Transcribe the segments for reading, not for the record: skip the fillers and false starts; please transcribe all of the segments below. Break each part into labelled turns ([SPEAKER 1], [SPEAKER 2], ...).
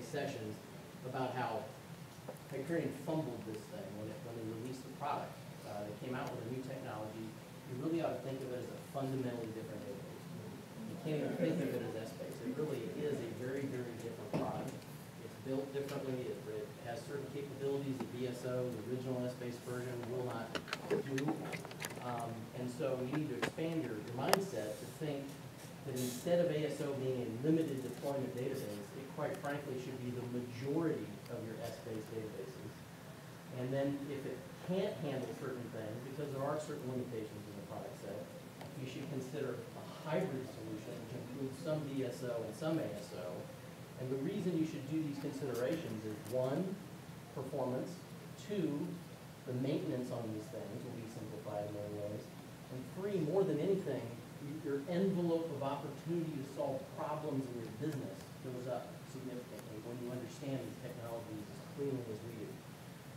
[SPEAKER 1] sessions about how Hyperion fumbled this thing when they released the product. They came out with a new technology. You really ought to think of it as a fundamentally different database. You can't even think of it as S-Base. It really is a very, very different product. It's built differently. It has certain capabilities that BSO, the original S-Base version, will not do. And so you need to expand your mindset to think that instead of ASO being a limited deployment database, it quite frankly should be the majority of your S-Base databases. And then if it can't handle certain things, because there are certain limitations in the product set, you should consider a hybrid solution, which includes some BSO and some ASO. And the reason you should do these considerations is, one, performance, two, the maintenance on these things will be simplified in many ways, and three, more than anything, your envelope of opportunity to solve problems in your business goes up significantly when you understand these technologies as cleanly as we do.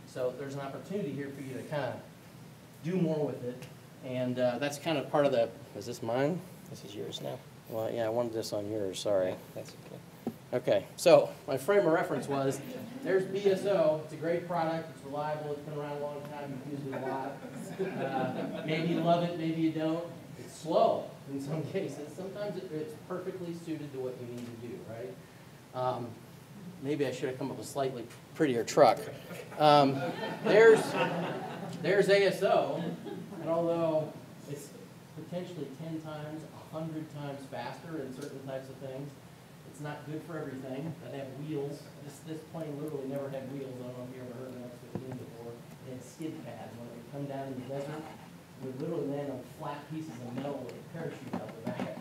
[SPEAKER 1] So there's an opportunity here for you to kind of do more with it, and that's kind of part of the, is this mine? This is yours now. Well, yeah, I wanted this on yours, sorry. That's okay. Okay, so my frame of reference was, there's BSO, it's a great product, it's reliable, it's been around a long time, you've used it a lot. Maybe you love it, maybe you don't. It's slow in some cases. Sometimes it's perfectly suited to what you need to do, right? Maybe I should have come up with a slightly prettier truck. There's ASO, and although it's potentially 10 times, 100 times faster in certain types of things, it's not good for everything. It have wheels. This plane literally never had wheels. I don't know if you ever heard an X-15 before. It had skid pads. When it would come down in the desert, it would literally land on flat pieces of metal with a parachute out the back.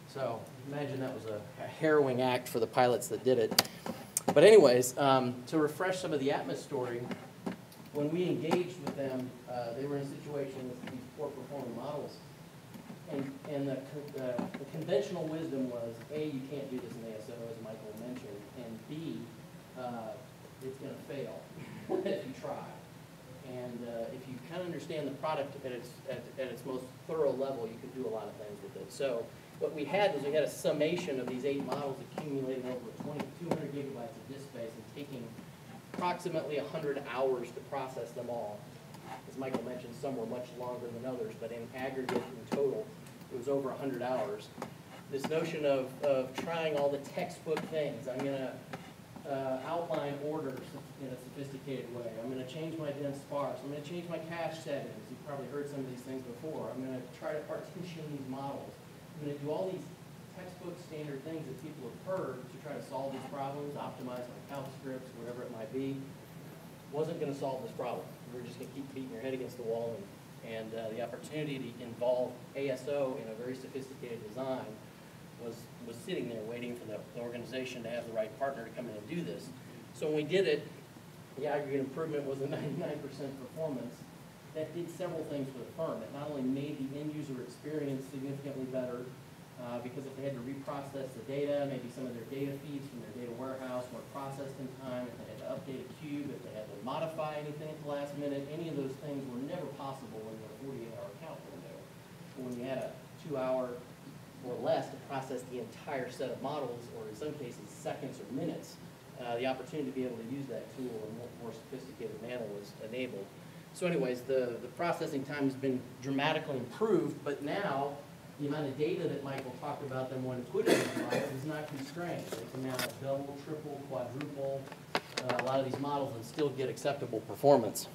[SPEAKER 1] So imagine that was a harrowing act for the pilots that did it. But anyways, to refresh some of the Atmos story, when we engaged with them, they were in a situation with these poor performing models. And the conventional wisdom was, A, you can't do this in ASO, as Michael mentioned, and B, it's going to fail if you try. And if you kind of understand the product at its most thorough level, you can do a lot of things with it. So what we had was we had a summation of these 8 models accumulating over 200 gigabytes of disk space and taking approximately 100 hours to process them all. As Michael mentioned, some were much longer than others, but in aggregate, in total, it was over 100 hours. This notion of trying all the textbook things. I'm going to outline orders in a sophisticated way. I'm going to change my dense sparse. I'm going to change my cache settings. You've probably heard some of these things before. I'm going to try to partition these models. I'm going to do all these textbook standard things that people have heard to try to solve these problems, optimize my calc scripts, whatever it might be. Wasn't going to solve this problem. We're just going to keep beating your head against the wall, and the opportunity to involve ASO in a very sophisticated design was sitting there waiting for the organization to have the right partner to come in and do this. So when we did it, the aggregate improvement was a 99% performance. That did several things for the firm. It not only made the end user experience significantly better, because if they had to reprocess the data, maybe some of their data feeds from their data warehouse weren't processed in time, if they had to update a cube, if they had to modify anything at the last minute, any of those things were never possible when you had a 48-hour count window. But when you had a 2-hour or less to process the entire set of models, or in some cases seconds or minutes, the opportunity to be able to use that tool in a more sophisticated manner was enabled. So anyways, the processing time has been dramatically improved, but now the amount of data that Michael talked about them when put in these models is not constrained. They can now double, triple, quadruple a lot of these models and still get acceptable performance.